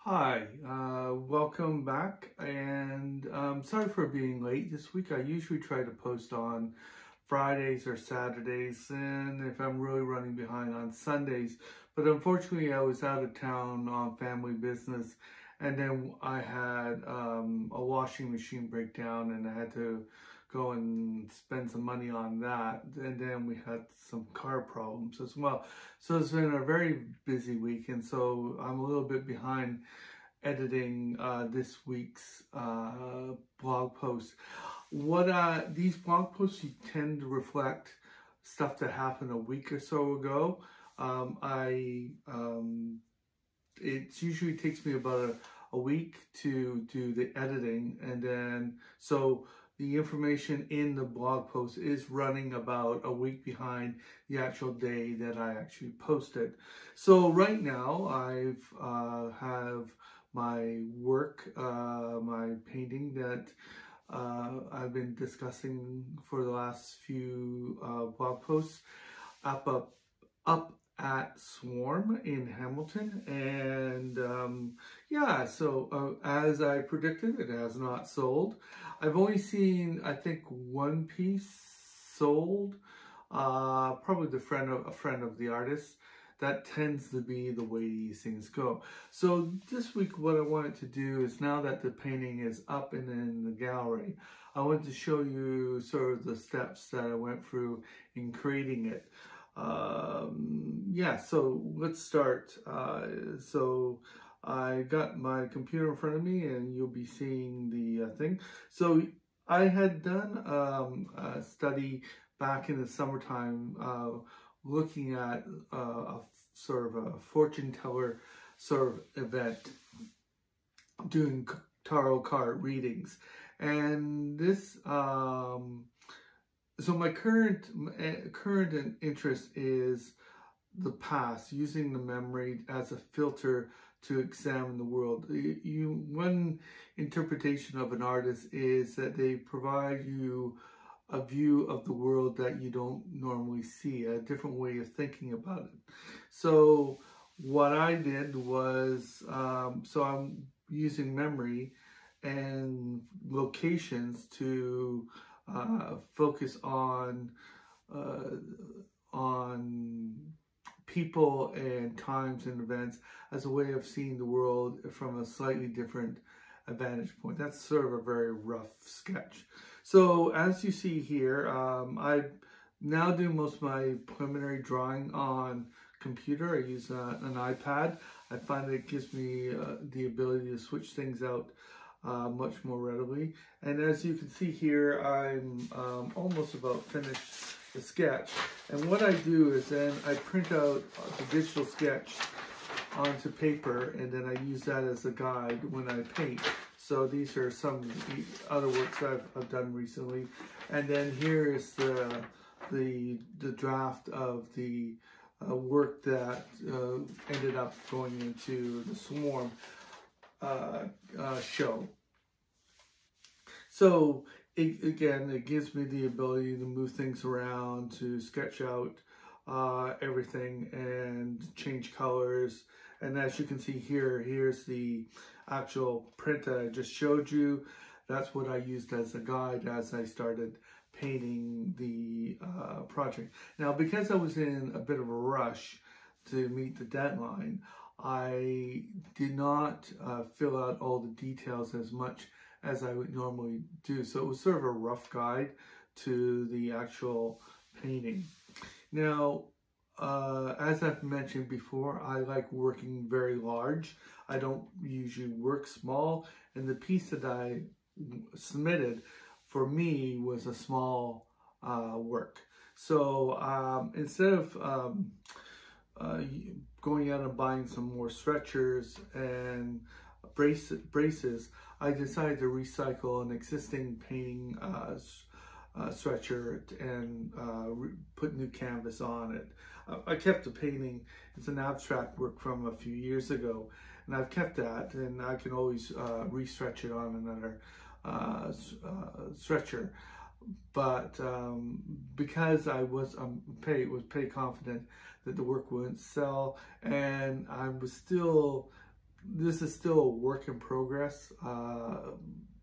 Hi, welcome back, and sorry for being late this week. I usually try to post on Fridays or Saturdays, and if I'm really running behind on Sundays. But unfortunately, I was out of town on family business, and then I had a washing machine breakdown, and I had to go and spend some money on that. And then we had some car problems as well. So it's been a very busy week, and so I'm a little bit behind editing this week's blog post. These blog posts tend to reflect stuff that happened a week or so ago. It usually takes me about a week to do the editing, and then so the information in the blog post is running about a week behind the actual day that I actually posted. So right now I've have my work, my painting that I've been discussing for the last few blog posts up at Swarm in Hamilton, and yeah, so as I predicted, it has not sold. I've only seen, I think, one piece sold, probably a friend of the artist. That tends to be the way these things go. So this week, what I wanted to do is, now that the painting is up and in the gallery, I wanted to show you sort of the steps that I went through in creating it. Yeah, so let's start. So I got my computer in front of me, and you'll be seeing the thing. So I had done a study back in the summertime, looking at a sort of a fortune teller sort of event, doing tarot card readings, and this so my current interest is the past, using the memory as a filter to examine the world. One interpretation of an artist is that they provide you a view of the world that you don't normally see, a different way of thinking about it. So what I did was, so I'm using memory and locations to focus on people and times and events as a way of seeing the world from a slightly different vantage point. That's sort of a very rough sketch. So as you see here, I now do most of my preliminary drawing on computer. I use an iPad. I find that it gives me the ability to switch things out much more readily. And as you can see here, I'm almost about finished the sketch. And what I do is then I print out the digital sketch onto paper, and then I use that as a guide when I paint. So these are some of the other works I've done recently. And then here is the draft of the work that ended up going into the Swarm show. So again, it gives me the ability to move things around, to sketch out everything and change colors. And as you can see here, here's the actual print that I just showed you. That's what I used as a guide as I started painting the project. Now, because I was in a bit of a rush to meet the deadline, I did not fill out all the details as much as I would normally do. So it was sort of a rough guide to the actual painting. Now, as I've mentioned before, I like working very large. I don't usually work small, and the piece that I submitted for me was a small work. So instead of going out and buying some more stretchers and braces, I decided to recycle an existing painting stretcher and put new canvas on it. I kept the painting. It's an abstract work from a few years ago, and I've kept that, and I can always re-stretch it on another stretcher. But because I was pretty confident that the work wouldn't sell, and I was still this is still a work in progress.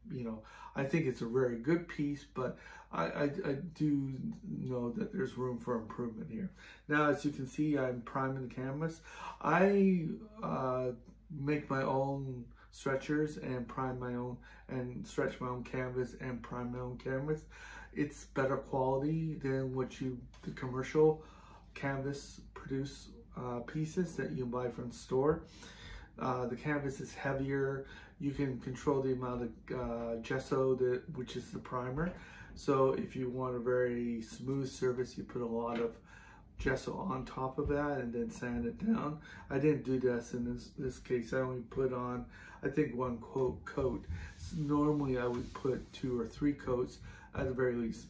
You know, I think it's a very good piece, but I do know that there's room for improvement here. Now, as you can see, I'm priming the canvas. I make my own stretchers and prime my own, and stretch my own canvas and prime my own canvas. It's better quality than the commercial canvas produce pieces that you buy from the store. The canvas is heavier. You can control the amount of gesso, which is the primer. So if you want a very smooth surface, you put a lot of gesso on top of that and then sand it down. I didn't do this in this case. I only put on, I think, one coat. Normally I would put 2 or 3 coats at the very least.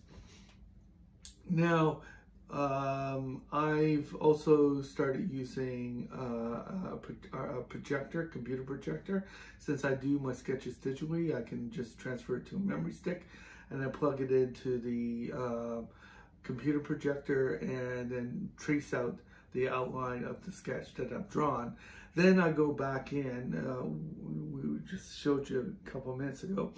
Now, I've also started using a projector, computer projector. Since I do my sketches digitally, I can just transfer it to a memory stick and then plug it into the computer projector and then trace out the outline of the sketch that I've drawn. Then I go back in, we just showed you a couple minutes ago,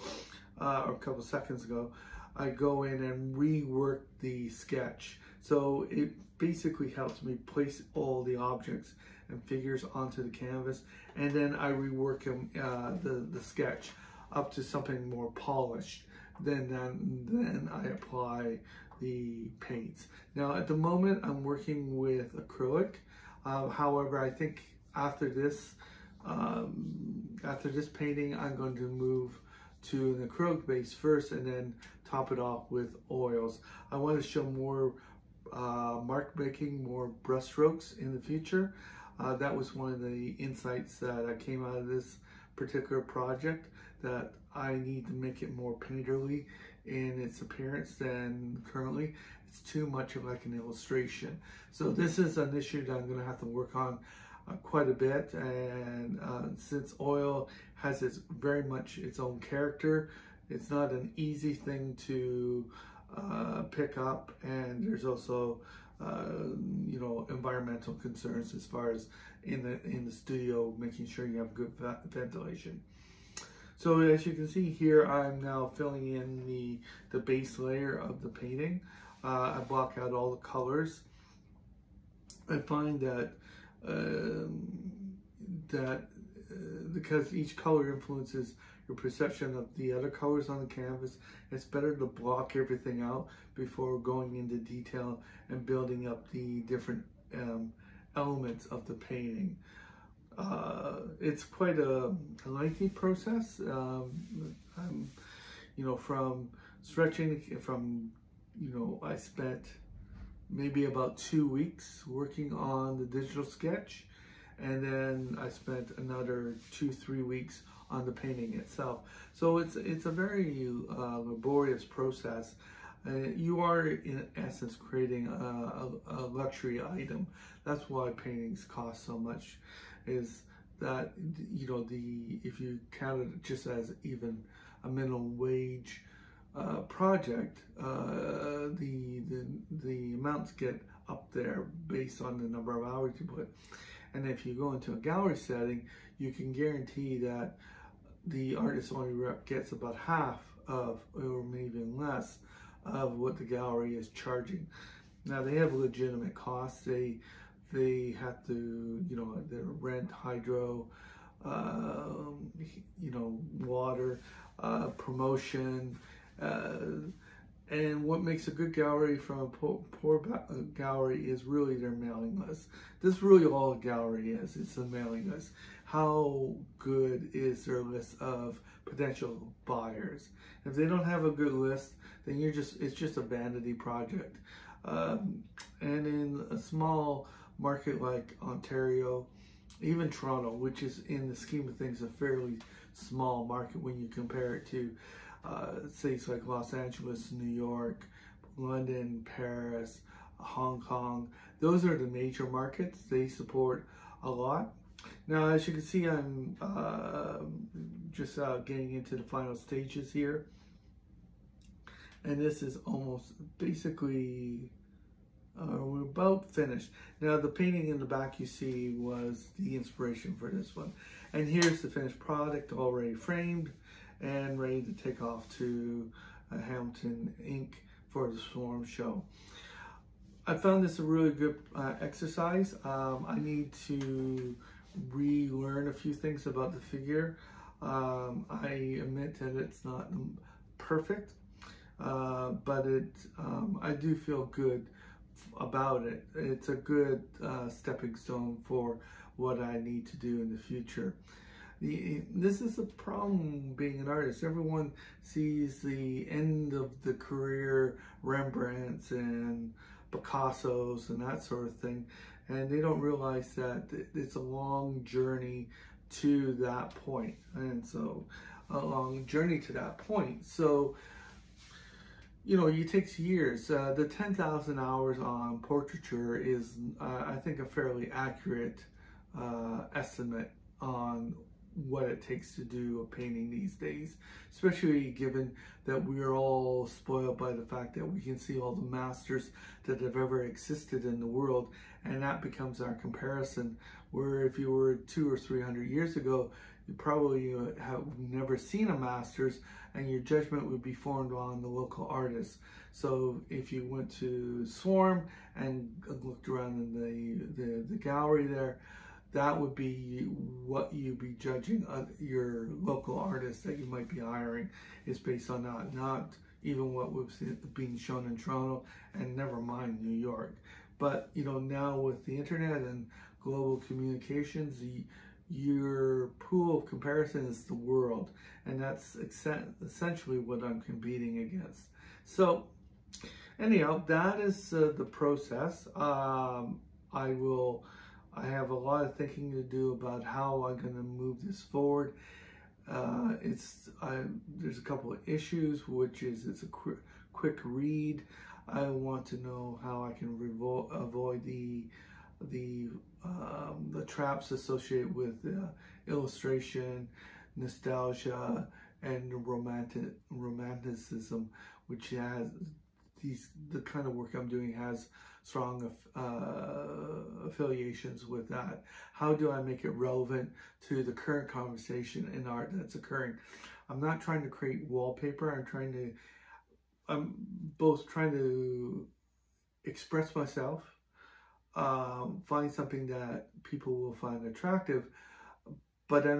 or a couple seconds ago, I go in and rework the sketch. So it basically helps me place all the objects and figures onto the canvas, and then I rework them, the sketch up to something more polished. Then I apply the paints. Now at the moment I'm working with acrylic. However, I think after this painting, I'm going to move to an acrylic base first and then top it off with oils. I want to show more mark making, more brush strokes in the future. That was one of the insights that came out of this particular project, that I need to make it more painterly in its appearance than currently. It's too much of like an illustration. So this is an issue that I'm going to have to work on quite a bit, and since oil has very much its own character, it's not an easy thing to pick up, and there's also you know, environmental concerns as far as in the studio, making sure you have good ventilation. So as you can see here, I'm now filling in the base layer of the painting. I block out all the colors. I find that because each color influences your perception of the other colors on the canvas, it's better to block everything out before going into detail and building up the different elements of the painting. It's quite a lengthy process. You know, from stretching, you know, I spent maybe about 2 weeks working on the digital sketch, and then I spent another 2-3 weeks on the painting itself. So it's a very laborious process. You are in essence creating a luxury item. That's why paintings cost so much, is that, you know, if you count it just as even a minimum wage project, the amounts get up there based on the number of hours you put. And if you go into a gallery setting, you can guarantee that the artist only gets about half of, or maybe even less, of what the gallery is charging. Now they have legitimate costs. They have to, you know, their rent, hydro, you know, water, promotion, and what makes a good gallery from a poor gallery is really their mailing list. This is really all a gallery is. It's a mailing list. How good is their list of potential buyers? If they don't have a good list, then it's just a vanity project. And in a small market like Ontario, even Toronto, which is in the scheme of things a fairly small market when you compare it to cities like Los Angeles, New York, London, Paris, Hong Kong. Those are the major markets. They support a lot. Now, as you can see, I'm just getting into the final stages here. And this is almost basically, we're about finished. Now the painting in the back you see was the inspiration for this one. And here's the finished product, already framed and ready to take off to Hamilton Inc. for the Swarm show. I found this a really good exercise. I need to relearn a few things about the figure. I admit that it's not perfect, but I do feel good about it. It's a good stepping stone for what I need to do in the future. This is a problem being an artist. Everyone sees the end of the career Rembrandts and Picassos and that sort of thing, and they don't realize that it's a long journey to that point, and so a long journey to that point. So, you know, it takes years. The 10,000 hours on portraiture is, I think, a fairly accurate estimate on what it takes to do a painting these days, especially given that we are all spoiled by the fact that we can see all the masters that have ever existed in the world, and that becomes our comparison. Where if you were 200 or 300 years ago, you probably have never seen a masters, and your judgment would be formed on the local artists. So if you went to Swarm and looked around in the gallery there, that would be what you'd be judging your local artist that you might be hiring, is based on that, not even what was being shown in Toronto, and never mind New York. But, you know, now with the internet and global communications, your pool of comparison is the world, and that's essentially what I'm competing against. So anyhow, that is the process. I have a lot of thinking to do about how I'm going to move this forward. There's a couple of issues, which is it's a quick read. I want to know how I can avoid the traps associated with illustration, nostalgia, and romanticism, which has the kind of work I'm doing has strong affiliations with that. How do I make it relevant to the current conversation in art that's occurring? I'm not trying to create wallpaper. I'm both trying to express myself, find something that people will find attractive, but I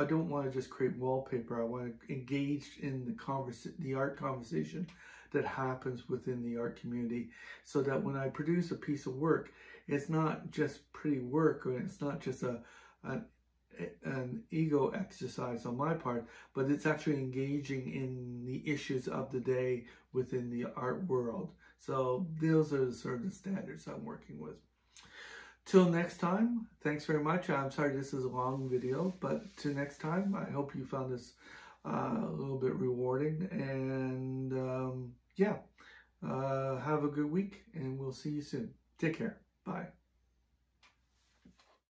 don't want to just create wallpaper. I want to engage in the art conversation that happens within the art community, so that when I produce a piece of work, it's not just pretty work, or it's not just an ego exercise on my part, but it's actually engaging in the issues of the day within the art world. So those are the sort of the standards I'm working with. Till next time, thanks very much. I'm sorry this is a long video, but till next time, I hope you found this a little bit rewarding, and yeah, have a good week, and we'll see you soon. Take care. Bye.